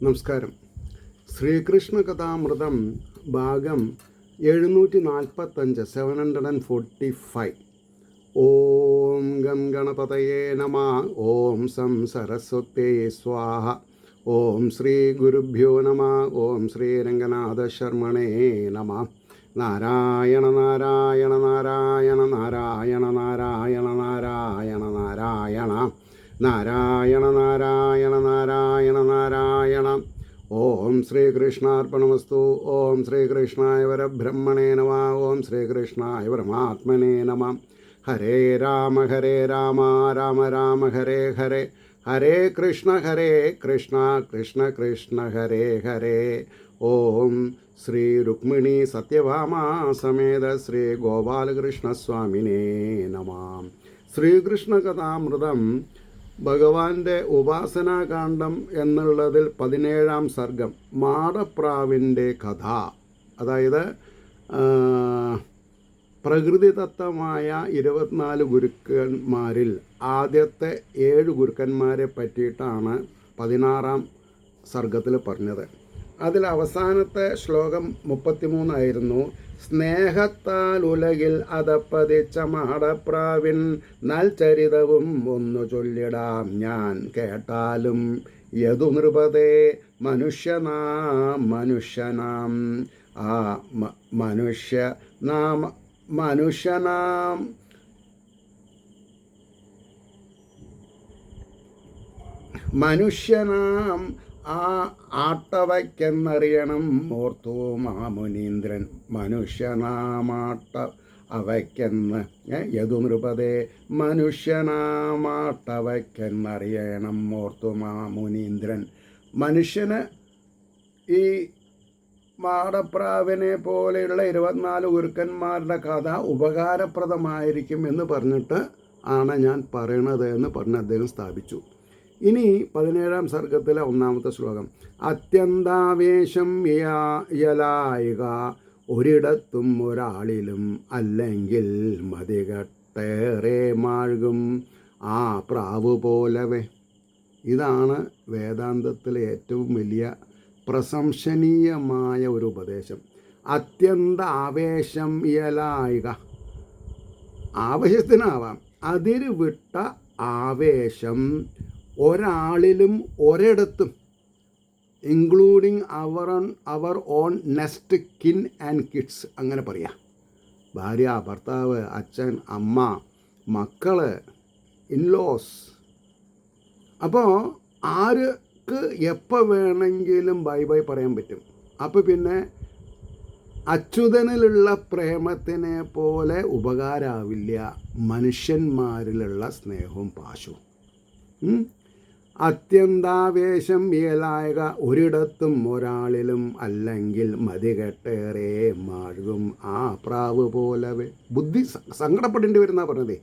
നമസ്കാരം. ശ്രീകൃഷ്ണ കഥാമൃതം ഭാഗം 745 745. ഓം ഗം ഗണപതയേ നമ. ഓം സം സരസ്വത്യേ സ്വാഹ. ഓം ശ്രീ ഗുരുഭ്യോ നമ. ഓം ശ്രീ രംഗനാഥ ശർമ്മണേ നമ. നാരായണ നാരായണ നാരായണ നാരായണ നാരായണ നാരായണ നാരായണ നാരായണ നാരായണ നാരായണ നാരായണ. ഓം ശ്രീകൃഷ്ണാർപ്പണമസ്തു. ഓം ശ്രീകൃഷ്ണായ പരബ്രഹ്മണേ നമ. ഓം ശ്രീകൃഷ്ണായ പരമാത്മനേ നമ. ഹരേ രാമ രാമ രാമ ഹരേ ഹരേ. ഹരേ കൃഷ്ണ കൃഷ്ണ കൃഷ്ണ ഹരേ ഹരേ. ഓം ശ്രീ രുക്മിണി സത്യഭാമ സമേത ശ്രീ ഗോപാലകൃഷ്ണസ്വാമിനേ നമ. ശ്രീകൃഷ്ണ കഥാമൃതം ഭഗവാന്റെ ഉപാസനാകാന്ഡം എന്നുള്ളതിൽ 17-ാം സർഗം മാടപ്രാവിൻ്റെ കഥ. അതായത് പ്രകൃതിദത്തമായ 24 ഗുരുക്കന്മാരിൽ ആദ്യത്തെ 7 ഗുരുക്കന്മാരെ പറ്റിയിട്ടാണ് 16-ാം സർഗത്തിൽ പറഞ്ഞത്. അതിൽ അവസാനത്തെ ശ്ലോകം 33 ആയിരുന്നു. സ്നേഹത്താൽ ഉലകിൽ അതപ്പതിച്ച മാടപ്രാവിൻ നൽചരിതവും ഒന്നു ചൊല്ലിടാം ഞാൻ കേട്ടാലും. യതു നൃപതേ മനുഷ്യനാം ആ മനുഷ്യനാം ആ ആട്ടവയ്ക്കെന്നറിയണം ഓർത്തു മാമുനീന്ദ്രൻ. മനുഷ്യനാമാട്ട അവയ്ക്കെന്ന് യതു നൃപതേ മനുഷ്യനാമാട്ടവയ്ക്കെന്നറിയണം ഓർത്തു മാമുനീന്ദ്രൻ. മനുഷ്യന് ഈ മാടപ്രാവിനെ പോലെയുള്ള 24 ഗുരുക്കന്മാരുടെ കഥ ഉപകാരപ്രദമായിരിക്കും എന്ന് പറഞ്ഞിട്ട് ആണ് ഞാൻ പറയണത് എന്ന് പറഞ്ഞ് അദ്ദേഹം സ്ഥാപിച്ചു. ഇനി 17-ാം സർഗത്തിലെ 1-ാമത്തെ ശ്ലോകം. അത്യന്താവേശം യലായിക ഒരിടത്തും ഒരാളിലും അല്ലെങ്കിൽ മതികട്ടേറെ മാഴുകും ആ പ്രാവ് പോലവേ. ഇതാണ് വേദാന്തത്തിലെ ഏറ്റവും വലിയ പ്രശംസനീയമായ ഒരു ഉപദേശം. അത്യന്ത ആവേശം യലായിക, ആവേശത്തിനാവാം, അതിര് വിട്ട ആവേശം ഒരാളിലും ഒരിടത്തും, including our own next kin and kids. അങ്ങനെ പറയാം. ഭാര്യ, ഭർത്താവ്, അച്ഛൻ, അമ്മ, മക്കൾ, ഇൻലോസ്. അപ്പോൾ ആർക്ക് എപ്പോൾ വേണമെങ്കിലും ബൈ ബൈ പറയാൻ പറ്റും. അപ്പോൾ പിന്നെ അച്യുതനിലുള്ള പ്രേമത്തിനെ പോലെ ഉപകാരമാവില്ല മനുഷ്യന്മാരിലുള്ള സ്നേഹവും പാശവും. അത്യന്താവേശം ഇയലായക ഒരിടത്തും ഒരാളിലും അല്ലെങ്കിൽ മതികെട്ടേറെ മാഴുകും ആ പ്രാവ് പോലവേ. ബുദ്ധി സങ്കടപ്പെടേണ്ടി വരുന്ന പറഞ്ഞതേ.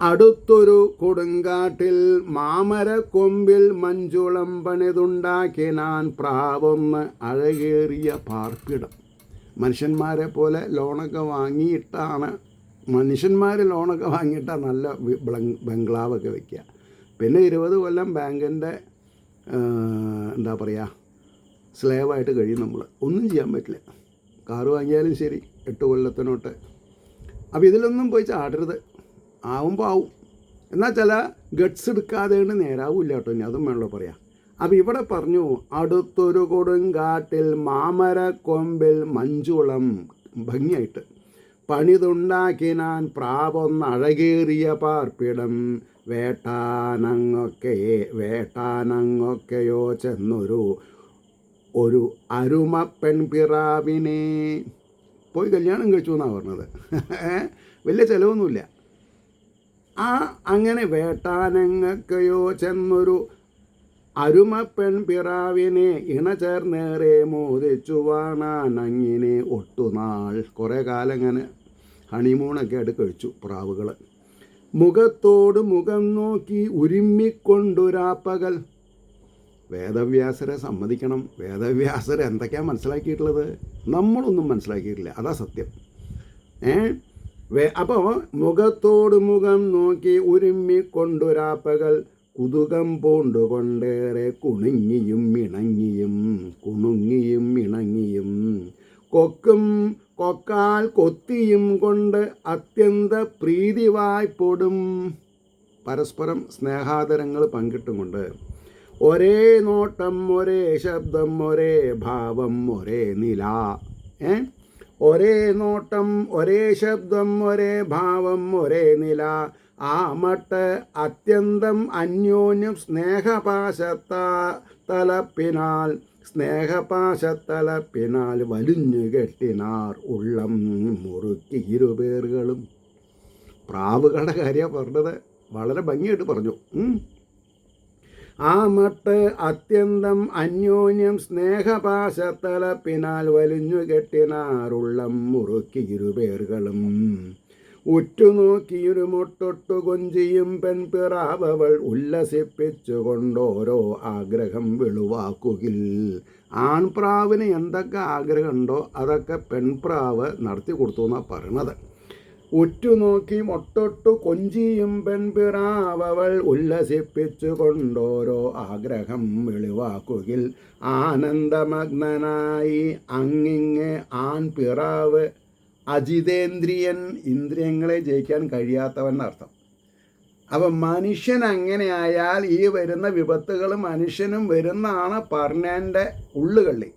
അടുത്തൊരു കൊടുങ്കാട്ടിൽ മാമരക്കൊമ്പിൽ മഞ്ചുളം പണിതുണ്ടാക്കി ഞാൻ പ്രാവൊന്ന് അഴകേറിയ പാർപ്പിടം. മനുഷ്യന്മാരെ പോലെ ലോണൊക്കെ വാങ്ങിയിട്ടാണ് നല്ല ബംഗ്ലാവൊക്കെ വയ്ക്കുക. പിന്നെ 20 കൊല്ലം ബാങ്കിൻ്റെ എന്താ പറയുക സ്ലേവായിട്ട് കഴിയും നമ്മൾ. ഒന്നും ചെയ്യാൻ പറ്റില്ല. കാറ് വാങ്ങിയാലും ശരി 8 കൊല്ലത്തിനോട്ട്. അപ്പോൾ ഇതിലൊന്നും പോയി ചാടരുത്. ആവുമ്പോൾ ആവും. എന്നാൽ ചില ഗട്ട്സ് എടുക്കാതെയാണ് നേരാവില്ല കേട്ടോ. ഇനി അതും വേണമല്ലോ പറയാം. അപ്പോൾ ഇവിടെ പറഞ്ഞു, അടുത്തൊരു കൊടുങ്കാട്ടിൽ മാമരക്കൊമ്പിൽ മഞ്ചുളം ഭംഗിയായിട്ട് പണിതുണ്ടാക്കി ഞാൻ പ്രാവൊന്ന് അഴകേറിയ പാർപ്പിടം. വേട്ടാനങ്ങൊക്കെയോ ഒരു അരുമ പെൺപിറാവിനെ പോയി കല്യാണം കഴിച്ചു എന്നാണ് പറഞ്ഞത്. വലിയ ചിലവൊന്നുമില്ല. അങ്ങനെ വേട്ടാനങ്ങൊക്കെയോ ചെന്നൊരു അരുമ പെൺപിറാവിനെ ഇണചേർന്നേറെ മോദിച്ചു വാണാനങ്ങിനെ ഒട്ടുനാൾ. കുറേ കാലം ഇങ്ങനെ ഹണിമൂണൊക്കെ ആയിട്ട് കഴിച്ചു പ്രാവുകൾ. മുഖത്തോട് മുഖം നോക്കി ഉരുമ്മിക്കൊണ്ടൊരാപ്പകൽ. വേദവ്യാസരെ സമ്മതിക്കണം. വേദവ്യാസർ എന്തൊക്കെയാണ് മനസ്സിലാക്കിയിട്ടുള്ളത്? നമ്മളൊന്നും മനസ്സിലാക്കിയിട്ടില്ല. അതാ സത്യം. അപ്പോൾ മുഖത്തോട് മുഖം നോക്കി ഉരുമ്മിക്കൊണ്ടൊരാപ്പകൽ കുതുകം പൂണ്ടുകൊണ്ടേറെ കുണുങ്ങിയും ഇണങ്ങിയും കൊക്കാൽ കൊത്തിയും കൊണ്ട് അത്യന്ത പ്രീതി വായ്പൊടും. പരസ്പരം സ്നേഹാദരങ്ങൾ പങ്കിട്ടും കൊണ്ട് ഒരേ നോട്ടം, ഒരേ ശബ്ദം, ഒരേ ഭാവം, ഒരേ നില. ഒരേ നോട്ടം, ഒരേ ശബ്ദം, ഒരേ ഭാവം, ഒരേ നില. ആ മട്ട് അത്യന്തം അന്യോന്യം സ്നേഹപാശത്തലപ്പിനാൽ വലിഞ്ഞു കെട്ടിനാർ ഉള്ളം മുറുക്കി ഇരുപേറുകളും. പ്രാവുകളുടെ കാര്യമാണ് പറഞ്ഞത്, വളരെ ഭംഗിയായിട്ട് പറഞ്ഞു. ആ മട്ട് അത്യന്തം അന്യോന്യം സ്നേഹപാശത്തലപ്പിനാൽ വലിഞ്ഞു കെട്ടിനാറുള്ളം മുറുക്കി ഇരുപേറുകളും. ഉറ്റുനോക്കിയൊരു മുട്ടൊട്ടു കൊഞ്ചിയും പെൺപിറാവൾ ഉല്ലസിപ്പിച്ചുകൊണ്ടോരോ ആഗ്രഹം വെളുവാക്കുകിൽ. ആൺപ്രാവിന് എന്തൊക്കെ ആഗ്രഹമുണ്ടോ അതൊക്കെ പെൺപ്രാവ് നടത്തി കൊടുത്തു എന്നാണ് പറയണത്. ഉറ്റുനോക്കി മൊട്ടൊട്ടു കൊഞ്ചിയും പെൺപിറാവൾ ഉല്ലസിപ്പിച്ചുകൊണ്ടോരോ ആഗ്രഹം വെളിവാക്കുകിൽ. ആനന്ദമഗ്നനായി അങ്ങിങ്ങ് ആൺപിറാവ് അജിതേന്ദ്രിയൻ, ഇന്ദ്രിയങ്ങളെ ജയിക്കാൻ കഴിയാത്തവൻ എന്നർത്ഥം. അപ്പം മനുഷ്യൻ അങ്ങനെയായാൽ ഈ വരുന്ന വിപത്തുകൾ മനുഷ്യനും വരുന്നതാണ് പറഞ്ഞതിൻ്റെ ഉള്ളുകള്ളി.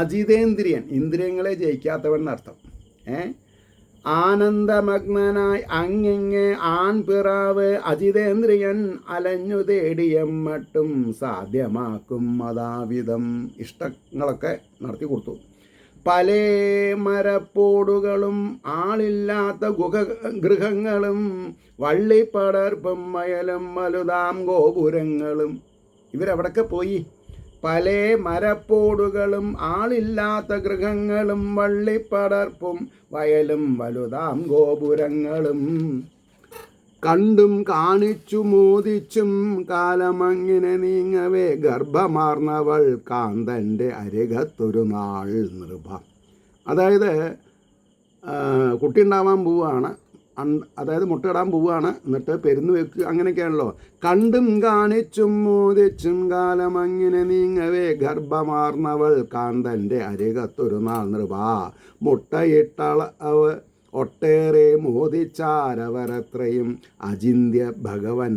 അജിതേന്ദ്രിയൻ, ഇന്ദ്രിയങ്ങളെ ജയിക്കാത്തവൻ എന്നർത്ഥം. ആനന്ദമഗ്നനായി അങ്ങിങ്ങ് ആൺപിറാവ് അജിതേന്ദ്രിയൻ അലഞ്ഞു തേടിയം മട്ടും സാധ്യമാക്കും അതാവിധം. ഇഷ്ടങ്ങളൊക്കെ നടത്തി കൊടുത്തു. പല മരപ്പോടുകളും ആളില്ലാത്ത ഗൃഹങ്ങളും വള്ളിപ്പടർപ്പും വയലും വലുതാം ഗോപുരങ്ങളും. ഇവരെവിടൊക്കെ പോയി? പല മരപ്പോടുകളും ആളില്ലാത്ത ഗൃഹങ്ങളും വള്ളിപ്പടർപ്പും വയലും വലുതാം ഗോപുരങ്ങളും. കണ്ടും കാണിച്ചു മോദിച്ചും കാലമങ്ങനെ നീങ്ങവേ ഗർഭമാർന്നവൾ കാന്തൻ്റെ അരികത്തൊരു നാൾ നൃപ. അതായത് കുട്ടി ഉണ്ടാവാൻ പോവുകയാണ്, അതായത് മുട്ടയിടാൻ പോവുകയാണ്, എന്നിട്ട് പെരുന്ന് വെക്കുക, അങ്ങനെയൊക്കെയാണല്ലോ. കണ്ടും കാണിച്ചും മോദിച്ചും കാലമങ്ങനെ നീങ്ങവേ ഗർഭമാർന്നവൾ കാന്തൻ്റെ അരികത്തൊരു നാൾ നൃപ. മുട്ടയിട്ടളവ് ഒട്ടേറെ മോദിച്ചാരവരത്രയും അചിന്യ ഭഗവൻ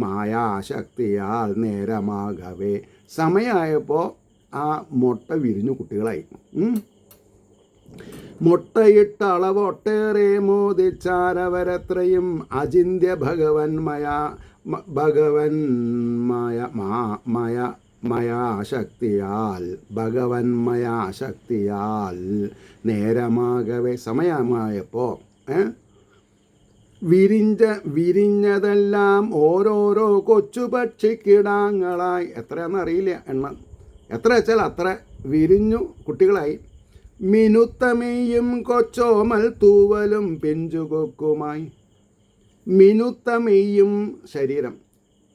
മായാശക്തിയാൽ നേരമാകവേ. സമയമായപ്പോൾ ആ മുട്ട വിരിഞ്ഞു കുട്ടികളായി. മുട്ടയിട്ട അളവ് ഒട്ടേറെ മോദിച്ചാരവരത്രയും അചിന്യ ഭഗവൻ മയാശക്തിയാൽ നേരമാകവേ. സമയമായപ്പോൾ വിരിഞ്ഞതെല്ലാം ഓരോരോ കൊച്ചു പക്ഷിക്കിടാങ്ങളായി. എത്രയാണെന്നറിയില്ല എണ്ണം, എത്ര വെച്ചാൽ അത്ര വിരിഞ്ഞു കുട്ടികളായി. മിനുത്തമെയ്യും കൊച്ചോമൽ തൂവലും പിഞ്ചുകൊക്കുമായി. മിനുത്തമെയ്യും ശരീരം,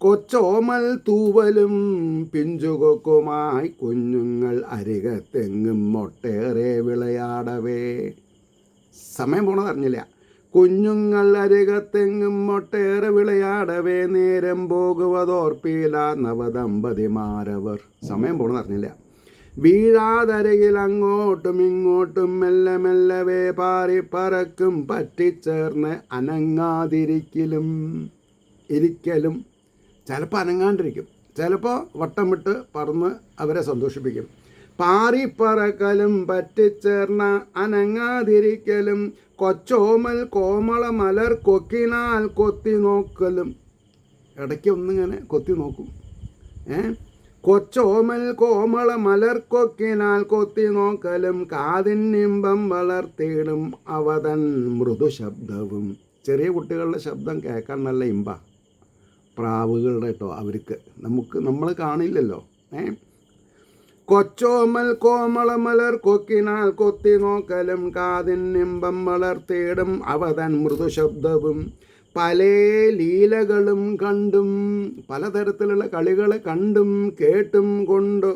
കൊച്ചോമൽ തൂവലും പിഞ്ചുകൊക്കുമായി കുഞ്ഞുങ്ങൾ അരികത്തെങ്ങും ഒട്ടേറെ വിളയാടവേ. സമയം പോണത് അറിഞ്ഞില്ല. കുഞ്ഞുങ്ങൾ അരികത്തെങ്ങും ഒട്ടേറെ വിളയാടവേ നേരം പോകുവതോർപ്പില നവദമ്പതിമാരവർ. സമയം പോണത് അറിഞ്ഞില്ല. വീഴാതരയിൽ അങ്ങോട്ടും ഇങ്ങോട്ടും മെല്ലെ മെല്ലവേ പാറി പറക്കും പറ്റിച്ചേർന്ന് അനങ്ങാതിരിക്കലും ഇരിക്കലും. ചിലപ്പോൾ അനങ്ങാണ്ടിരിക്കും, ചിലപ്പോൾ വട്ടം വിട്ട് പറന്ന് അവരെ സന്തോഷിപ്പിക്കും. പാറിപ്പറക്കലും പറ്റിച്ചേർന്ന അനങ്ങാതിരിക്കലും കൊച്ചോമൽ കോമള മലർ കൊക്കിനാൽ കൊത്തി നോക്കലും. ഇടയ്ക്ക് ഒന്നിങ്ങനെ കൊത്തി നോക്കും. കൊച്ചോമൽ കോമള മലർ കൊക്കിനാൽ കൊത്തി നോക്കലും കാതിന്നിമ്പം വളർത്തിയിടും അവതൻ മൃദുശബ്ദവും. ചെറിയ കുട്ടികളുടെ ശബ്ദം കേൾക്കാൻ നല്ല ഇമ്പ. പ്രാവുകളുടെ കേട്ടോ, അവർക്ക് നമ്മൾ കാണില്ലല്ലോ. കൊച്ചോമൽ കോമള മലർ കൊക്കിനാൽ കൊത്തി നോക്കലും കാതിന്നിമ്പം വളർത്തിയിടും അവതൻ മൃദുശബ്ദവും. പല ലീലകളും കണ്ടും, പലതരത്തിലുള്ള കളികളെ കണ്ടും കേട്ടും കൊണ്ട്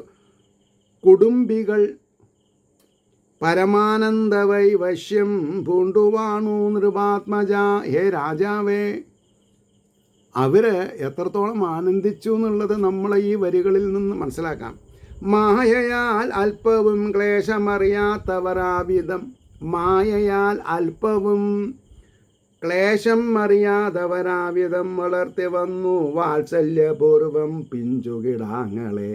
കുടുംബികൾ പരമാനന്ദവൈ വശ്യം പൂണ്ടുവാണു നൃപാത്മജ. ഹേ രാജാവേ, അവർ എത്രത്തോളം ആനന്ദിച്ചു എന്നുള്ളത് നമ്മൾ ഈ വരികളിൽ നിന്ന് മനസ്സിലാക്കാം. മായയാൽ അല്പവും ക്ലേശമറിയാത്തവരാവിധം, മായയാൽ അല്പവും ക്ലേശം അറിയാതവരാവിധം വളർത്തി വന്നു വാത്സല്യപൂർവം പിഞ്ചുകിടാങ്ങളെ.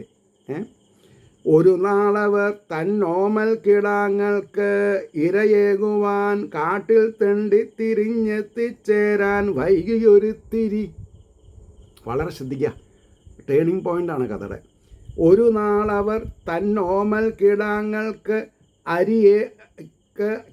ഒരു നാളവർ തന്നോമൽ കിടാങ്ങൾക്ക് ഇരയേകുവാൻ കാട്ടിൽ തെണ്ടി തിരിഞ്ഞെത്തിച്ചേരാൻ വൈകിയൊരുത്തിരി. വളരെ ശ്രദ്ധിക്കുക, ടേണിംഗ് പോയിൻ്റാണ് കഥയുടെ. ഒരു നാളവർ തന്നോമൽ കിടാങ്ങൾക്ക്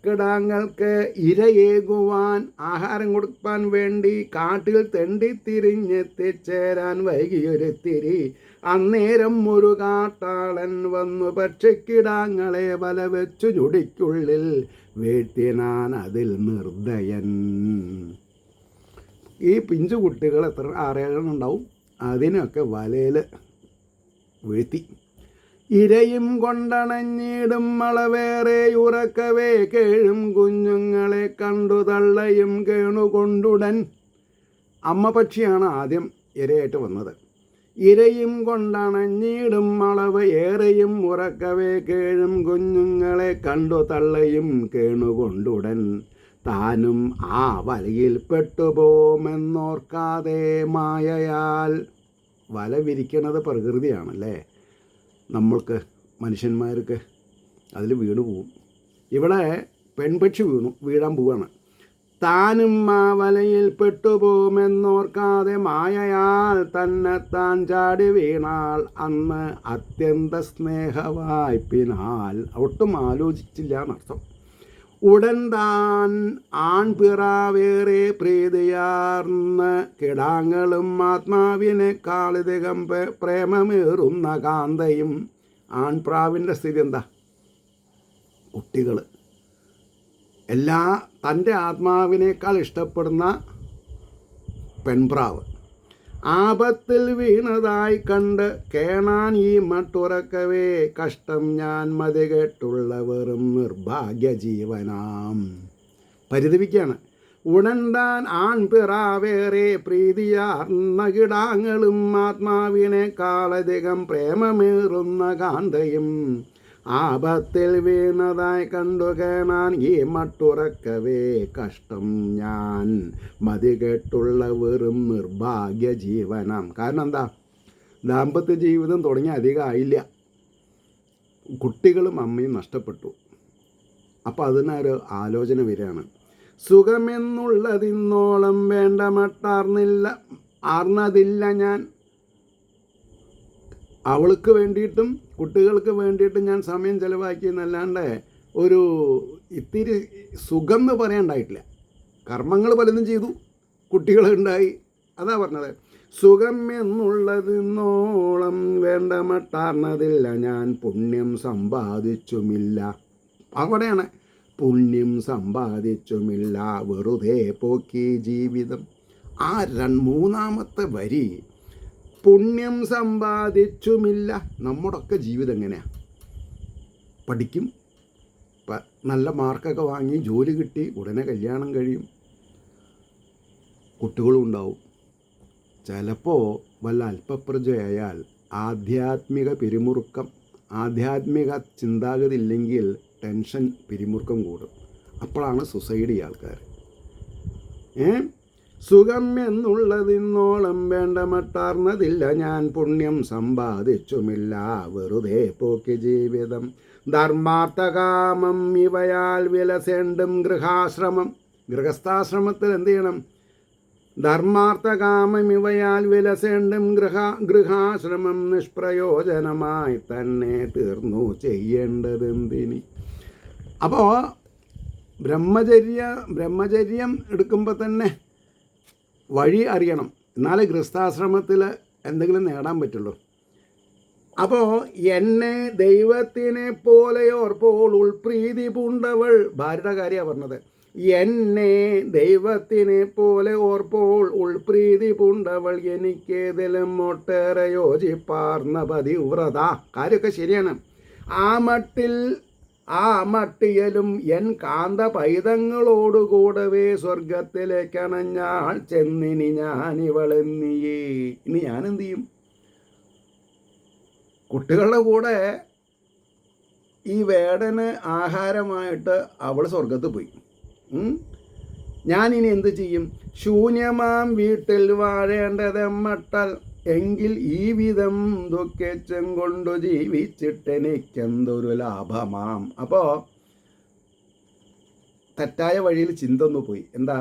കിടാങ്ങൾക്ക് ഇരയേകുവാൻ, ആഹാരം കൊടുക്കാൻ വേണ്ടി കാട്ടിൽ തെണ്ടി തിരിഞ്ഞെത്തിച്ചേരാൻ വൈകിയൊരുത്തിരി. അന്നേരം ഒരു കാട്ടാളൻ വന്നു പക്ഷിക്കിടാങ്ങളെ വല വെച്ചു ഞൊടിക്കുള്ളിൽ വീഴ്ത്തിനാൻ അതിൽ നിർദ്ദയൻ. ഈ പിഞ്ചു കുട്ടികൾ എത്ര 6-7 ഉണ്ടാവും, അതിനൊക്കെ വലയിൽ വീഴ്ത്തി. ഇരയും കൊണ്ടണഞ്ഞിടും മളവേറെ ഉറക്കവേ കേഴും കുഞ്ഞുങ്ങളെ കണ്ടു തള്ളയും കേണുകൊണ്ടുടൻ. അമ്മ പക്ഷിയാണ് ആദ്യം ഇരയായിട്ട് വന്നത്. ഇരയും കൊണ്ടണഞ്ഞിടും മളവ് ഏറെയും ഉറക്കവേ കേഴും കുഞ്ഞുങ്ങളെ കണ്ടു തള്ളയും കേണുകൊണ്ടുടൻ. താനും ആ വലയിൽ പെട്ടുപോമെന്നോർക്കാതെ മായയാൽ. വല വിരിക്കണത് പ്രകൃതിയാണല്ലേ, നമ്മൾക്ക് മനുഷ്യന്മാർക്ക് അതിൽ വീണു പോവും. ഇവിടെ പെൺപക്ഷി വീഴാൻ പോവാണ്. താനും ആ വലയിൽ പെട്ടുപോകുമെന്നോർക്കാതെ മായയാൽ തന്നെത്താൻ ചാടി വീണാൾ അന്ന് അത്യന്ത സ്നേഹവായ്പിനാൽ. ഒട്ടും ആലോചിച്ചില്ല എന്നർത്ഥം. ഉടൻ താൻ ആൺപിറാവേറെ പ്രീതിയാർന്ന് കിടാങ്ങളും ആത്മാവിനേക്കാളിധികം പ്രേമമേറുന്ന കാന്തയും. ആൺപ്രാവിൻ്റെ സ്ഥിതി എന്താ? കുട്ടികൾ തൻ്റെ ആത്മാവിനേക്കാൾ ഇഷ്ടപ്പെടുന്ന പെൺപ്രാവ് ആപത്തിൽ വീണതായി കണ്ട് കേണാൻ ഈ മട്ടുറക്കവേ കഷ്ടം ഞാൻ മതികെട്ടുള്ള വെറും നിർഭാഗ്യ ജീവനാം. പരിതപിക്കുകയാണ്. ഉടൻ താൻ ആൺപിറാവേറെ പ്രീതിയാർന്ന കിടാങ്ങളും ആത്മാവിനേക്കാളധികം പ്രേമമേറുന്ന കാന്തയും ആപത്തിൽ വീണതായി കണ്ടു കേണാൻ ഈ മട്ടുറക്കവേ കഷ്ടം ഞാൻ മതികെട്ടുള്ള വെറും നിർഭാഗ്യ ജീവനാം. കാരണം എന്താ? ദാമ്പത്യ ജീവിതം തുടങ്ങി അധികം ആയില്ല, കുട്ടികളും അമ്മയും നഷ്ടപ്പെട്ടു. അപ്പോൾ അതിനൊരു ആലോചന വരികയാണ്. സുഖമെന്നുള്ളതിന്നോളം വേണ്ട ആർന്നതില്ല ഞാൻ. അവൾക്ക് വേണ്ടിയിട്ടും കുട്ടികൾക്ക് വേണ്ടിയിട്ടും ഞാൻ സമയം ചിലവാക്കിയെന്നല്ലാണ്ട് ഒരു ഇത്തിരി സുഖം എന്ന് പറയാണ്ടായിട്ടില്ല. കർമ്മങ്ങൾ പലതും ചെയ്തു, കുട്ടികളുണ്ടായി, അതാ പറഞ്ഞത്. സുഖം എന്നുള്ളതിന്നോളം വേണ്ട മട്ടാർന്നതില്ല ഞാൻ പുണ്യം സമ്പാദിച്ചുമില്ല. അവിടെയാണ് പുണ്യം സമ്പാദിച്ചുമില്ല വെറുതെ പോക്കി ജീവിതം. ആ മൂന്നാമത്തെ വരി, പുണ്യം സമ്പാദിച്ചുമില്ല. നമ്മുടെയൊക്കെ ജീവിതം എങ്ങനെയാണ്? പഠിക്കും, നല്ല മാർക്കൊക്കെ വാങ്ങി ജോലി കിട്ടി, ഉടനെ കല്യാണം കഴിയും, കുട്ടികളും ഉണ്ടാവും. ചിലപ്പോൾ വല്ല അല്പപ്രജയായാൽ ആധ്യാത്മിക പിരിമുറുക്കം, ആധ്യാത്മിക ചിന്താഗതി ഇല്ലെങ്കിൽ ടെൻഷൻ, പിരിമുറുക്കം കൂടും. അപ്പോഴാണ് സുസൈഡ് ആൾക്കാർ. സുഖം എന്നുള്ളതിന്നോളം വേണ്ട മട്ടാർന്നതില്ല ഞാൻ പുണ്യം സമ്പാദിച്ചുമില്ല വെറുതെ പോക്കി ജീവിതം. ധർമാർത്ഥകാമം ഇവയാൽ വിലസേണ്ടും ഗൃഹാശ്രമം. ഗൃഹസ്ഥാശ്രമത്തിൽ എന്ത് ചെയ്യണം? ധർമാർത്ഥകാമം ഇവയാൽ വിലസേണ്ടും ഗൃഹാശ്രമം നിഷ്പ്രയോജനമായി തന്നെ തീർന്നു ചെയ്യേണ്ടതെന്തിനി. അപ്പോൾ ബ്രഹ്മചര്യം എടുക്കുമ്പോൾ തന്നെ വഴി അറിയണം, എന്നാലേ ഗൃഹസ്ഥാശ്രമത്തിൽ എന്തെങ്കിലും നേടാൻ പറ്റുള്ളൂ. അപ്പോൾ എന്നെ ദൈവത്തിനെ പോലെയോർപ്പോൾ ഉൾപ്രീതി പൂണ്ടവൾ, ഭാര്യയുടെ കാര്യമാണ് പറഞ്ഞത്. എന്നെ ദൈവത്തിനെ പോലെ ഓർപ്പോൾ ഉൾപ്രീതി പൂണ്ടവൾ എനിക്കേതിലും ഒട്ടേറെ യോജിപ്പാർന്ന പതിവ്രത. കാര്യമൊക്കെ ശരിയാണ്. ആ മട്ടിൽ ആ മട്ടിയലും എൻ കാന്ത പൈതങ്ങളോടുകൂടവേ സ്വർഗത്തിലേക്കണഞ്ഞാൾ ചെന്നിനി ഞാനിവളെന്നിയേ. ഇനി ഞാനെന്ത് ചെയ്യും? കുട്ടികളുടെ കൂടെ ഈ വേടന് ആഹാരമായിട്ട് അവൾ സ്വർഗത്ത് പോയി. ഞാനിനി എന്ത് ചെയ്യും? ശൂന്യമാം വീട്ടിൽ വാഴേണ്ടതെമ്മട്ടൽ എങ്കിൽ ഈ വിധം ദുഃഖിച്ചും കൊണ്ടു ജീവിച്ചിട്ടെനിക്കെന്തൊരു ലാഭമാം. അപ്പോൾ തെറ്റായ വഴിയിൽ ചിന്ത ഒന്ന് പോയി. എന്താ?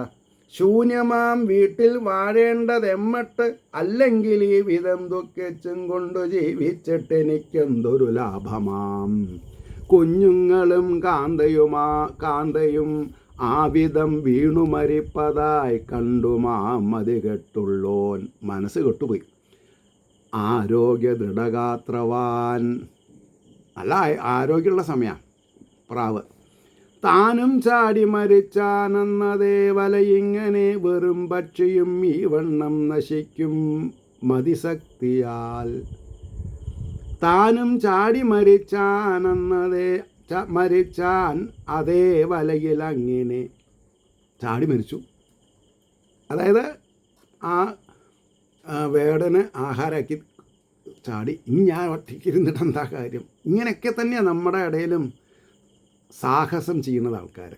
ശൂന്യമാം വീട്ടിൽ വാഴേണ്ടതെമ്മട്ട് അല്ലെങ്കിൽ ഈ വിധം ദുഃഖിച്ചും കൊണ്ടു ജീവിച്ചിട്ടെനിക്കെന്തൊരു ലാഭമാം. കുഞ്ഞുങ്ങളും കാന്തയും ആവിധം വീണു മരിപ്പതായി കണ്ടുമാം മതി കെട്ടുള്ളോൻ. മനസ്സ് കെട്ടുപോയി. ആരോഗ്യ ദൃഢഗാത്രവാൻ, അല്ല ആരോഗ്യമുള്ള സമയമാണ് പ്രാവ്. താനും ചാടി മരിച്ചാനെന്നതേ വലയിങ്ങനെ വെറും പക്ഷിയും ഈ വണ്ണം നശിക്കും മതിശക്തിയാൽ. താനും ചാടി മരിച്ചാൻ അതേ വലയിൽ അങ്ങനെ ചാടി മരിച്ചു. അതായത് ആ വേടന് ആഹാരമാക്കി ചാടി. ഇനി ഞാൻ ഒറ്റയ്ക്കിരുന്നിട്ട് എന്താ കാര്യം? ഇങ്ങനെയൊക്കെ തന്നെയാണ് നമ്മുടെ ഇടയിലും സാഹസം ചെയ്യുന്നത് ആൾക്കാർ.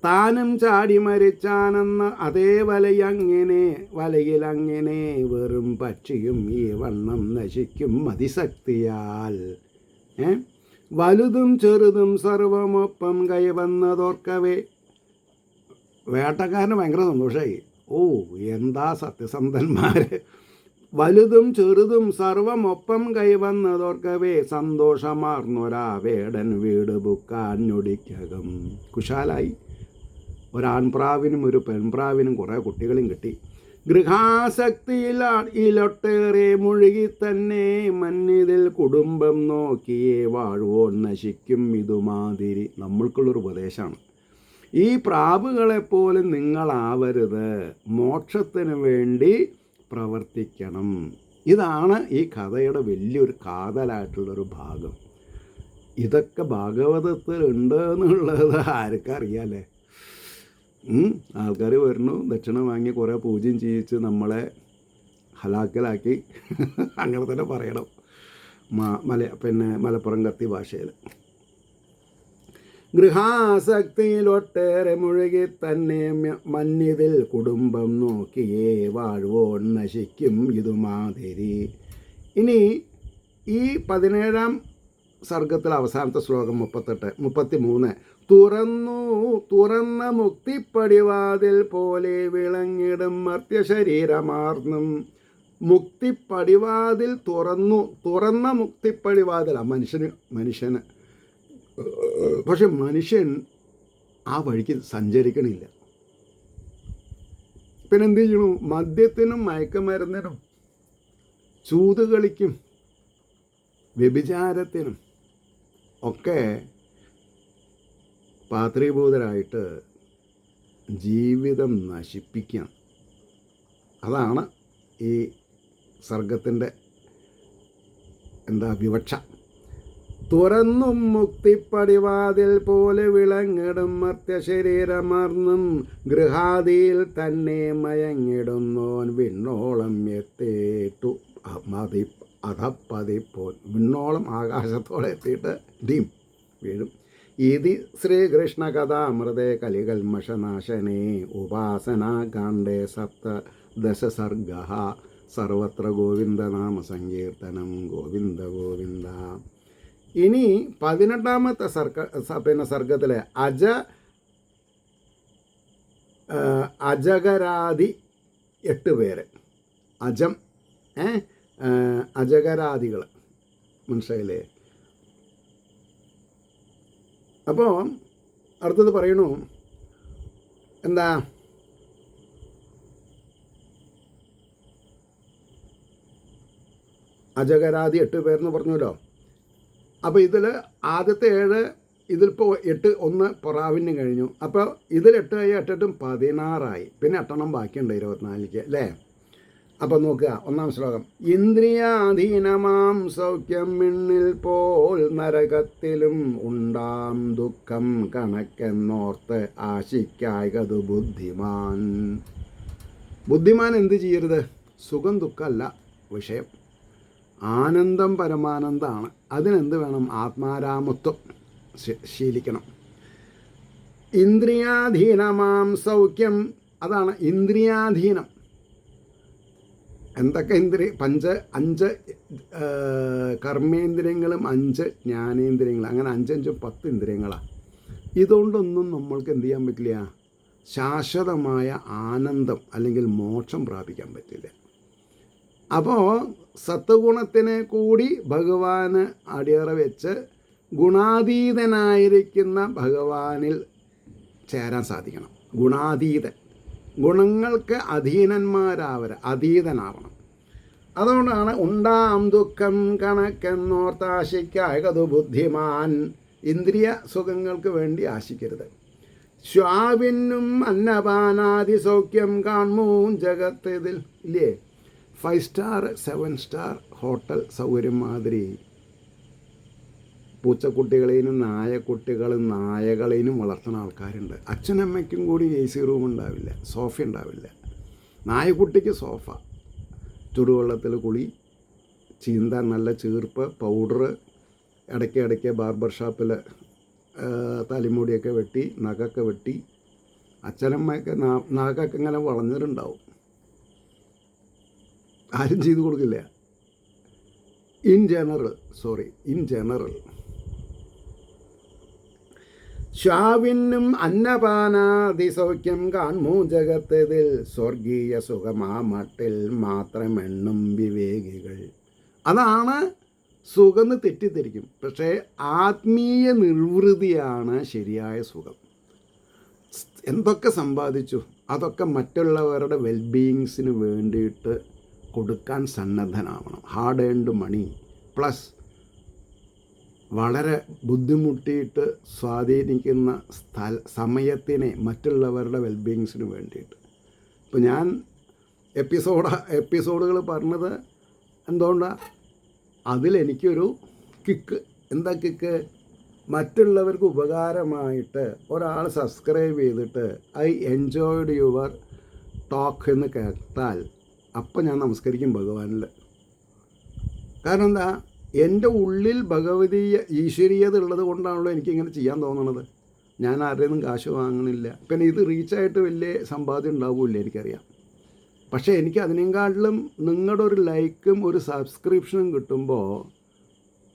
താനും ചാടി മരിച്ചാനെന്ന അതേ വലയിലങ്ങനെ വെറും പക്ഷിയും ഈ വണ്ണം നശിക്കും മതിശക്തിയാൽ. വലുതും ചെറുതും സർവമൊപ്പം കൈവന്നതോർക്കവേ വേട്ടക്കാരന് ഭയങ്കര സന്തോഷമായി. ഓ, എന്താ സത്യസന്ധന്മാർ! വലുതും ചെറുതും സർവമൊപ്പം കൈവന്നതോർക്കവേ സന്തോഷമാർന്നൊരാ വേടൻ വീട് ബുക്കാഞ്ഞൊടിക്കകം. കുശാലായി. ഒരാൺപ്രാവിനും ഒരു പെൺപ്രാവിനും കുറേ കുട്ടികളും കിട്ടി. ഗൃഹാസക്തിയിലൊട്ടേറെ മുഴുകി തന്നെ മന്നിതിൽ കുടുംബം നോക്കിയേ വാഴുവോൻ നശിക്കും ഇതുമാതിരി. നമ്മൾക്കുള്ളൊരു ഉപദേശമാണ്. ഈ പ്രാവുകളെപ്പോലെ നിങ്ങളാവരുത്, മോക്ഷത്തിന് വേണ്ടി പ്രവർത്തിക്കണം. ഇതാണ് ഈ കഥയുടെ വലിയൊരു കാതലായിട്ടുള്ളൊരു ഭാഗം. ഇതൊക്കെ ഭാഗവതത്തിൽ ഉണ്ട് എന്നുള്ളത് ആർക്കറിയാലേ? ആൾക്കാർ വരുന്നു, ദക്ഷിണ വാങ്ങി കുറേ പൂജ്യം ചെയ്യിച്ച് നമ്മളെ ഹലാക്കലാക്കി. അങ്ങനെ തന്നെ പറയണം മലപ്പുറം കത്തി ഭാഷയിൽ. ഗൃഹാസക്തിയിലൊട്ടേറെ മുഴുകി തന്നെ മന്നിതിൽ കുടുംബം നോക്കിയേ വാഴുവോൻ നശിക്കും ഇതുമാതിരി. ഇനി ഈ 17-ാം സർഗത്തിലെ അവസാനത്തെ ശ്ലോകം 33. തുറന്ന മുക്തിപ്പടിവാതിൽ പോലെ വിളങ്ങിടും മർത്യശരീരമാർന്നും. മുക്തിപ്പടിവാതിൽ തുറന്ന മുക്തിപ്പടിവാതിലാണ് മനുഷ്യന്. പക്ഷെ മനുഷ്യൻ ആ വഴിക്ക് സഞ്ചരിക്കണില്ല. പിന്നെ എന്ത് ചെയ്യണു? മദ്യത്തിനും മയക്കുമരുന്നിനും ചൂതുകളിക്കും വ്യഭിചാരത്തിനും ഒക്കെ പാത്രീഭൂതരായിട്ട് ജീവിതം നശിപ്പിക്കാം. അതാണ് ഈ സർഗത്തിൻ്റെ വിവക്ഷ. തുറന്നും മുക്തിപ്പടിവാതിൽ പോലെ വിളങ്ങിടും മർത്യശരീരമർന്നും ഗൃഹാദിയിൽ തന്നെ മയങ്ങിടുന്നോൻ വിണ്ണോളം എത്തിയിട്ടു അധപ്പതിപ്പോൻ. വിണ്ണോളം ആകാശത്തോടെ എത്തിയിട്ട് വീഴും. ഇതി ശ്രീകൃഷ്ണ കഥാമൃതേ കലികൽമഷനാശനേ ഉപാസനാകാണ്ഡേ 17 സർഗഃ. സർവത്ര ഗോവിന്ദനാമ സങ്കീർത്തനം. ഗോവിന്ദ ഗോവിന്ദ. ഇനി 18-ാമത്തെ സർഗത്തിലെ അജഗരാദി 8 പേര്. അജഗരാദികൾ മനസ്സിലായില്ലേ? അപ്പോൾ അടുത്തത് പറയണു എന്താ? അജഗരാദി 8 പേരെന്ന് പറഞ്ഞല്ലോ. അപ്പോൾ ഇതിൽ ആദ്യത്തെ 7, ഇതിലിപ്പോൾ 8, 1 പ്രാവിന് കഴിഞ്ഞു. അപ്പോൾ ഇതിൽ 8 ആയി, 8 8 16 പിന്നെ 8 ബാക്കിയുണ്ട് 24ക്ക് അല്ലേ? അപ്പം നോക്കുക, 1-ാം ശ്ലോകം. ഇന്ദ്രിയാധീനമാം സൗഖ്യം മിന്നിൽ പോൽ നരകത്തിലും ഉണ്ടാം ദുഃഖം കണക്കെന്നോർത്ത് ആശിക്കായകതു ബുദ്ധിമാൻ. ബുദ്ധിമാൻ എന്ത് ചെയ്യരുത്? സുഖം ദുഃഖമല്ല വിഷയം, ആനന്ദം പരമാനന്ദമാണ്. അതിനെന്ത് വേണം? ആത്മാരാമത്വം ശീലിക്കണം. ഇന്ദ്രിയാധീനമാം സൗഖ്യം, അതാണ് ഇന്ദ്രിയാധീനം. എന്തൊക്കെ അഞ്ച് കർമ്മേന്ദ്രിയങ്ങളും 5 ജ്ഞാനേന്ദ്രിയങ്ങളും, അങ്ങനെ 5 10 ഇന്ദ്രിയങ്ങളാണ്. ഇതുകൊണ്ടൊന്നും നമ്മൾക്ക് എന്ത് ചെയ്യാൻ പറ്റില്ല? ശാശ്വതമായ ആനന്ദം അല്ലെങ്കിൽ മോക്ഷം പ്രാപിക്കാൻ പറ്റില്ല. അപ്പോൾ സത്വഗുണത്തിനെ കൂടി ഭഗവാന് അടിയറ വെച്ച് ഗുണാതീതനായിരിക്കുന്ന ഭഗവാനിൽ ചേരാൻ സാധിക്കണം. ഗുണാതീതൻ, ഗുണങ്ങൾക്ക് അതീതനാവണം. അതുകൊണ്ടാണ് ഉണ്ടാം ദുഃഖം കണക്കെന്നോർത്താശിക്കായകതു ബുദ്ധിമാൻ. ഇന്ദ്രിയ സുഖങ്ങൾക്ക് വേണ്ടി ആശിക്കരുത്. ശ്വാവിനും അന്നപാനാദി സൗഖ്യം കാൺമൂ ജഗത്തിതിൽ. ഇല്ലേ, 5 സ്റ്റാർ 7 സ്റ്റാർ ഹോട്ടൽ സൗകര്യം മാതിരി പൂച്ചക്കുട്ടികളെയും നായക്കുട്ടികളും നായകളെയും വളർത്തുന്ന ആൾക്കാരുണ്ട്. അച്ഛനമ്മയ്ക്കും കൂടി AC റൂം ഉണ്ടാവില്ല, സോഫ ഉണ്ടാവില്ല. നായക്കുട്ടിക്ക് സോഫ, ചുടുവെള്ളത്തിൽ കുളി, ചീന്താൻ നല്ല ചീർപ്പ്, പൗഡർ, ഇടയ്ക്ക് ബാർബർ ഷാപ്പിൽ തലിമുടിയൊക്കെ വെട്ടി, നഖമൊക്കെ വെട്ടി. അച്ഛനമ്മയൊക്കെ നഖമൊക്കെ ഇങ്ങനെ വളഞ്ഞിട്ടുണ്ടാവും, ആരും ചെയ്തു കൊടുക്കില്ല. ഇൻ ജനറൽ ശ്വാവിനും അന്നപാനാദി സൗഖ്യം കാൺമൂ ജഗത്തിതിൽ സ്വർഗീയ സുഖമാമട്ടിൽ മാത്രമെണ്ണും വിവേകികൾ. അതാണ് സുഖം തെറ്റിദ്ധരിക്കും. പക്ഷേ ആത്മീയ നിർവൃതിയാണ് ശരിയായ സുഖം. എന്തൊക്കെ സമ്പാദിച്ചു അതൊക്കെ മറ്റുള്ളവരുടെ വെൽബീയിങ്സിന് വേണ്ടിയിട്ട് കൊടുക്കാൻ സന്നദ്ധനാവണം. ഹാർഡ് ഏൺഡ് മണി പ്ലസ് വളരെ ബുദ്ധിമുട്ടിയിട്ട് സ്വാധീനിക്കുന്ന സമയത്തിനെ മറ്റുള്ളവരുടെ വെൽബീയിങ്സിന് വേണ്ടിയിട്ട്. ഇപ്പോൾ ഞാൻ എപ്പിസോഡുകൾ പറഞ്ഞത് എന്തുകൊണ്ടാണ്? അതിലെനിക്കൊരു കിക്ക്. എന്താ കിക്ക്? മറ്റുള്ളവർക്ക് ഉപകാരമായിട്ട് ഒരാൾ സബ്സ്ക്രൈബ് ചെയ്തിട്ട് ഐ എൻജോയ്ഡ് യുവർ ടോക്ക് എന്ന് കേട്ടാൽ അപ്പം ഞാൻ നമസ്കരിക്കും ഭഗവാനിൽ. കാരണം എന്താ? എൻ്റെ ഉള്ളിൽ ഭഗവതീയ ഈശ്വരീയത ഉള്ളത് കൊണ്ടാണല്ലോ എനിക്കിങ്ങനെ ചെയ്യാൻ തോന്നണത്. ഞാൻ ആരുടെയൊന്നും കാശ് വാങ്ങണില്ല. പിന്നെ ഇത് റീച്ചായിട്ട് വലിയ സമ്പാദ്യം ഉണ്ടാവില്ല എനിക്കറിയാം. പക്ഷേ എനിക്ക് അതിനേക്കാട്ടിലും നിങ്ങളുടെ ഒരു ലൈക്കും ഒരു സബ്സ്ക്രിപ്ഷനും കിട്ടുമ്പോൾ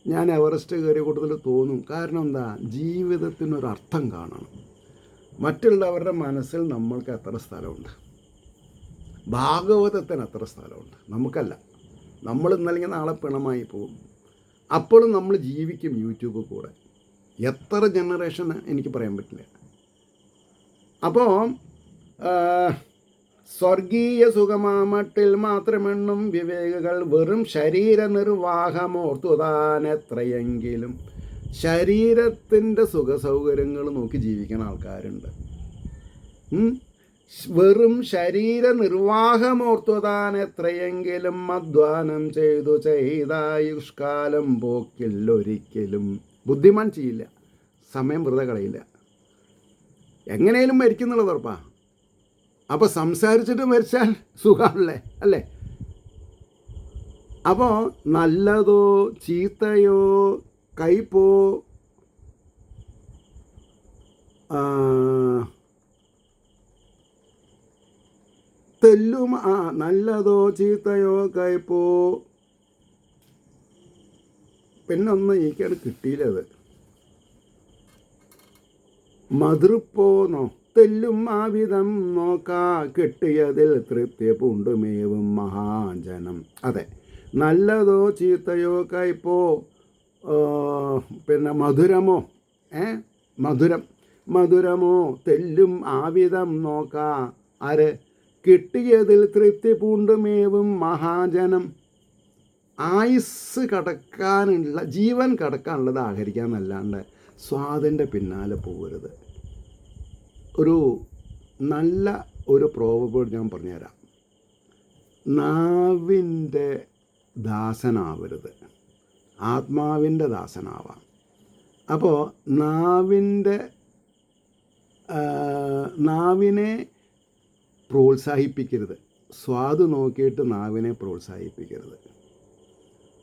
ഞാൻ എവറസ്റ്റ് കയറിയ കൂട്ടത്തിൽ തോന്നും. കാരണം എന്താ? ജീവിതത്തിനൊരർത്ഥം കാണണം. മറ്റുള്ളവരുടെ മനസ്സിൽ നമ്മൾക്ക് എത്ര സ്ഥലമുണ്ട്? ഭാഗവതത്തിന് എത്ര സ്ഥലമുണ്ട്? നമുക്കല്ല. നമ്മൾ ഇന്നല്ലെങ്കിൽ നാളെ പിണമായി പോകും. അപ്പോഴും നമ്മൾ ജീവിക്കും യൂട്യൂബ് കൂടെ. എത്ര ജനറേഷന് എനിക്ക് പറയാൻ പറ്റില്ല. അപ്പോൾ സ്വർഗീയ സുഖമാമട്ടിൽ മാത്രമെണ്ണും വിവേകികൾ വെറും ശരീര നിർവാഹമോർത്തുതാൻ എത്രയെങ്കിലും. ശരീരത്തിൻ്റെ സുഖസൗകര്യങ്ങൾ നോക്കി ജീവിക്കുന്ന ആൾക്കാരുണ്ട്. വെറും ശരീര നിർവാഹമോർത്തുതാൻ എത്രയെങ്കിലും അധ്വാനം ചെയ്തായുഷ്കാലം പോക്കില്ലൊരിക്കലും. ബുദ്ധിമാൻ ചെയ്യില്ല, സമയം വെറുതെ കളയില്ല. എങ്ങനെയും മരിക്കുന്നുള്ളത് ഉറപ്പാ. അപ്പോൾ സംസാരിച്ചിട്ട് മരിച്ചാൽ സുഖമാണല്ലേ, അല്ലേ? അപ്പോൾ നല്ലതോ ചീത്തയോ കയ്പോ തെല്ലും നല്ലതോ ചീത്തയോ കയ്പോ, പിന്നൊന്നും എനിക്കത് കിട്ടിയില്ലത്. മധുരപ്പോന്നോ തെല്ലും ആവിധം നോക്കാ കിട്ടിയതിൽ തൃപ്തി പൂണ്ടുമേവും മഹാജനം. അതെ, നല്ലതോ ചീത്തയോ കയ്പോ, പിന്നെ മധുരമോ മധുരമോ തെല്ലും ആവിധം നോക്കാ ആര് കിട്ടിയതിൽ തൃപ്തി പൂണ്ടുമേവും മഹാജനം. ആയുസ് കടക്കാനുള്ള, ജീവൻ കടക്കാനുള്ളത് ആഹരിക്കാമെന്നല്ലാണ്ട് സ്വാദിൻ്റെ പിന്നാലെ പോകരുത്. ഒരു നല്ല ഒരു പ്രോവർബ് ഞാൻ പറഞ്ഞുതരാം. നാവിൻ്റെ ദാസനാവരുത്, ആത്മാവിൻ്റെ ദാസനാവാം. അപ്പോൾ നാവിനെ പ്രോത്സാഹിപ്പിക്കരുത്, സ്വാദ് നോക്കിയിട്ട് നാവിനെ പ്രോത്സാഹിപ്പിക്കരുത്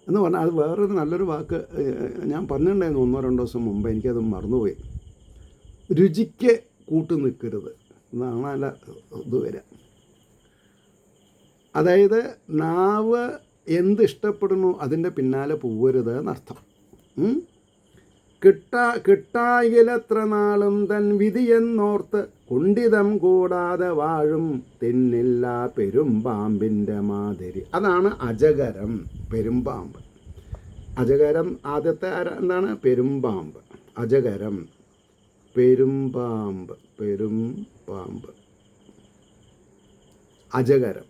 എന്ന് പറഞ്ഞാൽ അത് വേറൊരു നല്ലൊരു വാക്ക് ഞാൻ പറഞ്ഞിട്ടുണ്ടായിരുന്നു 1-2 ദിവസം മുമ്പ്, എനിക്കത് മറന്നുപോയി. രുചിക്ക് കൂട്ടു നിൽക്കരുത് എന്നാണ് അല്ല ഇത് വരിക. അതായത് നാവ് എന്തിഷ്ടപ്പെടുന്നു അതിൻ്റെ പിന്നാലെ പോവരുത് എന്നർത്ഥം. കിട്ടായിലെത്ര നാളും തൻ വിധിയെന്നോർത്ത് കുണ്ഠിതം കൂടാതെ വാഴും തിന്നില്ല പെരുമ്പാമ്പിൻ്റെ മാതിരി. അതാണ് അജഗരം, പെരുമ്പാമ്പ്. അജഗരം ആദ്യത്തെ എന്താണ്? പെരുമ്പാമ്പ്. അജഗരം, പെരുമ്പാമ്പ്, അജഗരം.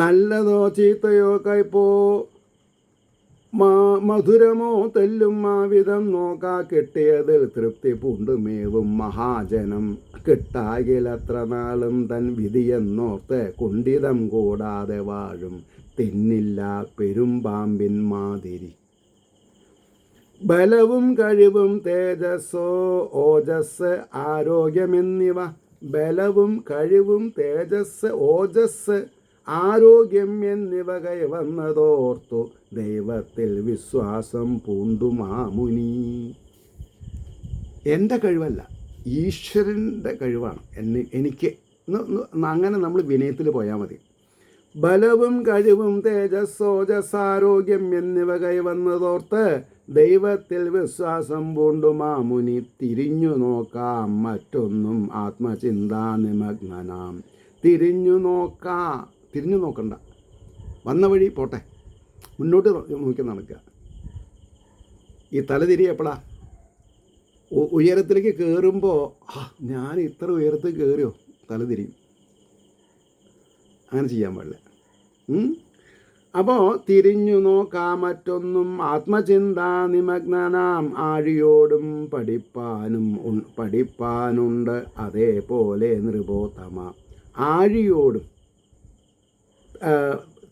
നല്ലതോ ചീത്തയോ കയ്പോ മധുരമോ തെല്ലും മാവിധം നോക്കാ കിട്ടിയതിൽ തൃപ്തി പൂണ്ടുമേവും മഹാജനം. കിട്ടാകിലത്ര നാളും തൻ വിധിയെന്നോർത്ത് കുണ്ഠിതം കൂടാതെ വാഴും തിന്നില്ല പെരുമ്പാമ്പിൻ മാതിരി. ബലവും കഴിവും തേജസ്സോ ഓജസ് ആരോഗ്യമെന്നിവ. ബലവും കഴിവും തേജസ് ഓജസ് ആരോഗ്യം എന്നിവ കൈവന്നതോർത്തു ദൈവത്തിൽ വിശ്വാസം പൂണ്ടു മാമുനി. എൻ്റെ കഴിവല്ല, ഈശ്വരൻ്റെ കഴിവാണ് എനിക്ക്. അങ്ങനെ നമ്മൾ വിനയത്തിൽ പോയാൽ മതി. ബലവും കഴിവും തേജസ്സോജസാരോഗ്യം എന്നിവ കൈവന്നതോർത്ത് ദൈവത്തിൽ വിശ്വാസം പൂണ്ടു മാമുനി. തിരിഞ്ഞു നോക്കാം മറ്റൊന്നും ആത്മചിന്താ നിമഗ്നനാം. തിരിഞ്ഞു നോക്കണ്ട, വന്ന വഴി പോട്ടെ, മുന്നോട്ട് നോക്കി നടക്കുക. ഈ തലതിരി എപ്പോഴാ? ഉയരത്തിലേക്ക് കയറുമ്പോൾ ഞാൻ ഇത്ര ഉയരത്തിൽ കയറിയോ, തലതിരിയും. അങ്ങനെ ചെയ്യാൻ പാടില്ല. അപ്പോൾ തിരിഞ്ഞു നോക്കാം മറ്റൊന്നും ആത്മചിന്താ നിമഗ്നനാം. ആഴിയോടും പഠിപ്പാനുണ്ട് അതേപോലെ നൃപോത്തമ. ആഴിയോടും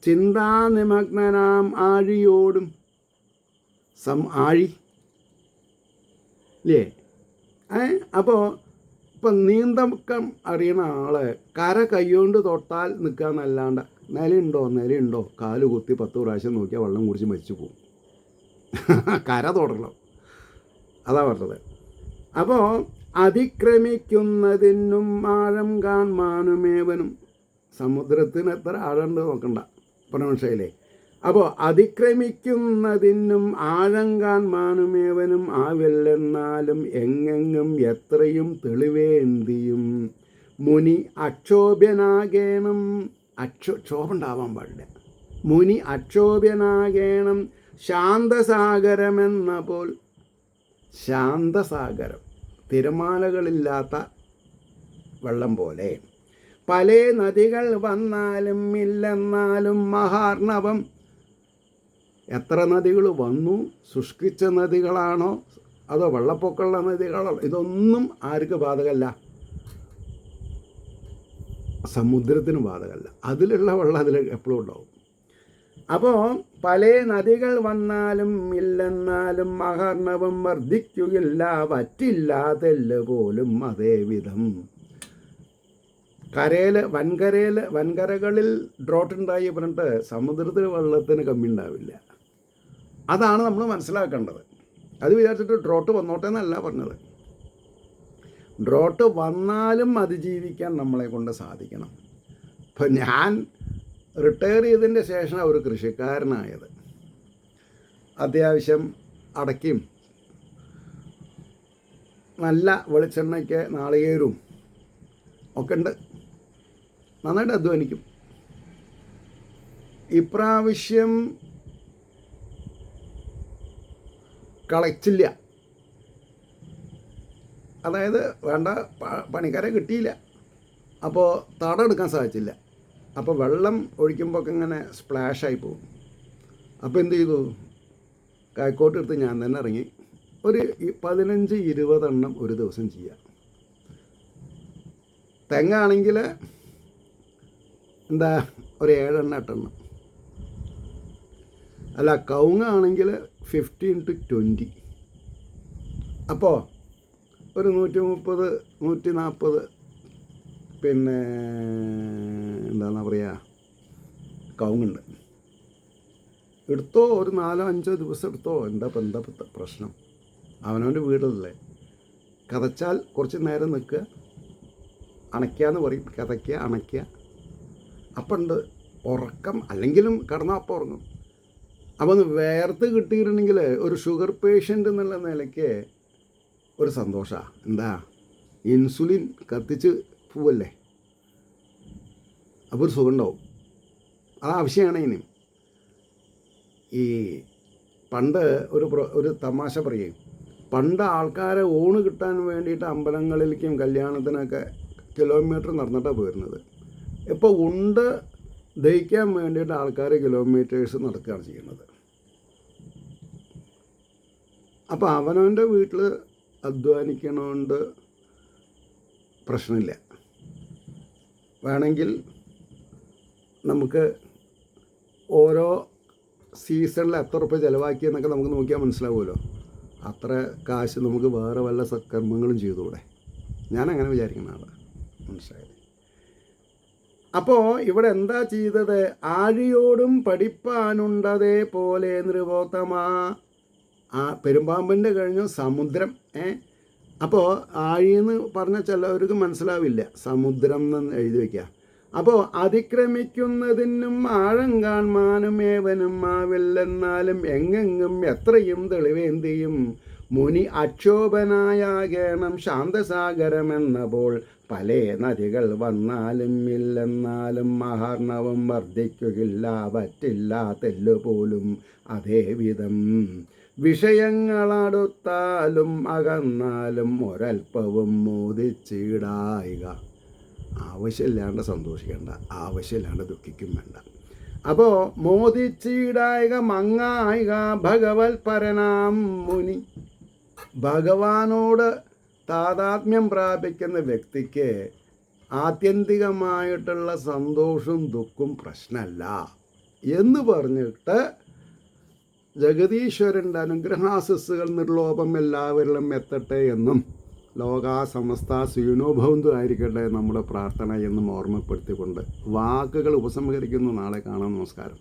ചിന്താനിമഗ്നനാം, ആഴിയോടും ആഴി ഇല്ലേ? അപ്പോൾ ഇപ്പം നീന്തക്കം അറിയണ ആള് കര കൈകൊണ്ട് തൊട്ടാൽ നിൽക്കാന്നല്ലാണ്ട് നിലയുണ്ടോ കാല് കുത്തി 10 പ്രാവശ്യം നോക്കിയാൽ വെള്ളം കുടിച്ച് മരിച്ചു പോകും. കര തൊടണം, അതാ പറഞ്ഞത്. അപ്പോൾ അതിക്രമിക്കുന്നതിനും ആഴം കാൺമാനുമേവനും. സമുദ്രത്തിന് എത്ര ആഴമുണ്ട് നോക്കണ്ട, മനസ്സിലായില്ലേ? അപ്പോൾ അതിക്രമിക്കുന്നതിനും ആഴം കാൺമാനുമേവനും ആവില്ലെന്നാലും എങ്ങെങ്ങും എത്രയും തെളിവേന്തിയും മുനി അക്ഷോഭ്യനാകേണം. ക്ഷോഭുണ്ടാവാൻ പാടില്ല. മുനി അക്ഷോഭ്യനാകേണം ശാന്തസാഗരമെന്ന പോൽ. ശാന്തസാഗരം, തിരമാലകളില്ലാത്ത വെള്ളം പോലെ. പല നദികൾ വന്നാലും ഇല്ലെന്നാലും മഹാർണവം. എത്ര നദികൾ വന്നു, ശുഷ്കിച്ച നദികളാണോ അതോ വെള്ളപ്പൊക്കമുള്ള നദികളോ, ഇതൊന്നും ആർക്ക് ബാധകമല്ല, സമുദ്രത്തിന് ബാധകമല്ല. അതിലുള്ള വെള്ളം അതിൽ എപ്പോഴും ഉണ്ടാവും. അപ്പോൾ പല നദികൾ വന്നാലും ഇല്ലെന്നാലും മഹാർണവം വർദ്ധിക്കുകയില്ല, വറ്റില്ലാതെല്ല പോലും അതേ വിധം. വൻകരകളിൽ ഡ്രോട്ട് ഉണ്ടായി പറഞ്ഞിട്ട് സമുദ്രത്തിൽ വെള്ളത്തിന് കമ്മി ഉണ്ടാവില്ല. അതാണ് നമ്മൾ മനസ്സിലാക്കേണ്ടത്. അത് വിചാരിച്ചിട്ട് ഡ്രോട്ട് വന്നോട്ടെ എന്നല്ല പറഞ്ഞത്. ഡ്രോട്ട് വന്നാലും അതിജീവിക്കാൻ നമ്മളെ കൊണ്ട് സാധിക്കണം. ഇപ്പം ഞാൻ റിട്ടയർ ചെയ്തതിൻ്റെ ശേഷം ഒരു കൃഷിക്കാരനായത്. അത്യാവശ്യം അടയ്ക്കും, നല്ല വെളിച്ചെണ്ണയ്ക്ക് നാളികേരവും ഒക്കെ ഉണ്ട്. നന്നായിട്ട് അധ്വാനിക്കും. ഇപ്രാവശ്യം കളച്ചില്ല, അതായത് വേണ്ട പണിക്കാരെ കിട്ടിയില്ല. അപ്പോൾ തടം എടുക്കാൻ സാധിച്ചില്ല. അപ്പോൾ വെള്ളം ഒഴിക്കുമ്പോൾ ഒക്കെ ഇങ്ങനെ സ്പ്ലാഷായി പോകും. അപ്പോൾ എന്ത് ചെയ്തു, കൈക്കോട്ട് എടുത്ത് ഞാൻ തന്നെ ഇറങ്ങി ഒരു 15-20 എണ്ണം ഒരു ദിവസം ചെയ്യാം. തെങ്ങാണെങ്കിൽ എന്താ ഒരു 7 8 അല്ല കവുങ്ങാണെങ്കിൽ 15-20. അപ്പോൾ ഒരു 130 140 പിന്നെ എന്താണെന്നാ പറയുക കവുങ്ങുണ്ട്. എടുത്തോ, ഒരു 4-5 ദിവസം എടുത്തോ. എന്താ പ്രശ്നം? അവനവൻ്റെ വീടല്ലേ. കതച്ചാൽ കുറച്ച് നേരം നിൽക്കുക, അണയ്ക്കാന്ന് പറയും, കതയ്ക്കുക, അണയ്ക്കുക. അപ്പം ഉണ്ട് ഉറക്കം. അല്ലെങ്കിലും കിടന്നാൽ അപ്പം ഉറങ്ങും. അപ്പോൾ ഒന്ന് വേർത്ത് കിട്ടിയിട്ടുണ്ടെങ്കിൽ ഒരു ഷുഗർ പേഷ്യൻ്റ് എന്നുള്ള നിലയ്ക്ക് ഒരു സന്തോഷമാണ്. എന്താ, ഇൻസുലിൻ കത്തിച്ച് പോവല്ലേ, അപ്പോൾ ഒരു സുഖം ഉണ്ടാവും. അത് ആവശ്യമാണ്. ഇനി ഈ പണ്ട് ഒരു തമാശ പറയും. പണ്ട് ആൾക്കാരെ ഊണ് കിട്ടാൻ വേണ്ടിയിട്ട് അമ്പലങ്ങളിലേക്കും കല്യാണത്തിനൊക്കെ കിലോമീറ്റർ നടന്നിട്ടാണ് പോയിരുന്നത്. ഇപ്പോൾ ഉണ്ട് ദഹിക്കാൻ വേണ്ടിയിട്ട് ആൾക്കാർ കിലോമീറ്റേഴ്സ് നടക്കുകയാണ് ചെയ്യുന്നത്. അപ്പോൾ അവനവൻ്റെ വീട്ടിൽ അധ്വാനിക്കണോണ്ട് പ്രശ്നമില്ല. വേണമെങ്കിൽ നമുക്ക് ഓരോ സീസണിൽ എത്ര ഉറുപ്പ്യ ചിലവാക്കിയെന്നൊക്കെ നമുക്ക് നോക്കിയാൽ മനസ്സിലാവുമല്ലോ. അത്ര കാശ് നമുക്ക് വേറെ വല്ല സത്കർമ്മങ്ങളും ചെയ്തുകൂടെ? ഞാനങ്ങനെ വിചാരിക്കുന്ന ആളാണ്. മനസ്സിലായത്? അപ്പോൾ ഇവിടെ എന്താ ചെയ്തത്? ആഴിയോടും പഠിപ്പാനുണ്ടതേ പോലെ നൃപോത്തമാ. ആ പെരുമ്പാമ്പിൻ്റെ കഴിഞ്ഞു സമുദ്രം. അപ്പോൾ ആഴിയെന്ന് പറഞ്ഞാൽ ചിലവർക്ക് മനസ്സിലാവില്ല, സമുദ്രം എന്ന് എഴുതി വയ്ക്കുക. അപ്പോൾ അതിക്രമിക്കുന്നതിനും ആഴം കാണാനും ഏവനും ആവില്ലെന്നാലും എങ്ങെങ്ങും എത്രയും തെളിവേന്തിയും മുനി അക്ഷോഭനായാകണം ശാന്തസാഗരമെന്നപ്പോൾ പല നദികൾ വന്നാലും ഇല്ലെന്നാലും മഹാർണവും വർദ്ധിക്കുകയില്ല, പറ്റില്ല തെല്ലുപോലും അതേവിധം വിഷയങ്ങളടുത്താലും അകന്നാലും ഒരൽപ്പവും മോദിച്ചിടായിക. ആവശ്യമില്ലാണ്ട് സന്തോഷിക്കേണ്ട, ആവശ്യമില്ലാണ്ട് ദുഃഖിക്കും വേണ്ട. അപ്പോൾ മോദിച്ചിടായിക മങ്ങായിക ഭഗവത് പരനാം മുനി. ഭഗവാനോട് താതാത്മ്യം പ്രാപിക്കുന്ന വ്യക്തിക്ക് ആത്യന്തികമായിട്ടുള്ള സന്തോഷവും ദുഃഖവും പ്രശ്നമല്ല എന്ന് പറഞ്ഞിട്ട് ജഗദീശ്വരൻ്റെ അനുഗ്രഹാശസ്സുകൾ നിർലോഭം എല്ലാവരിലും എത്തട്ടെ എന്നും ലോകാ സമസ്ത സുഖിനോഭവന്തു ആയിരിക്കട്ടെ നമ്മുടെ പ്രാർത്ഥന എന്നും ഓർമ്മപ്പെടുത്തിക്കൊണ്ട് വാക്കുകൾ ഉപസംഹരിക്കുന്നു. നാളെ കാണാം. നമസ്കാരം.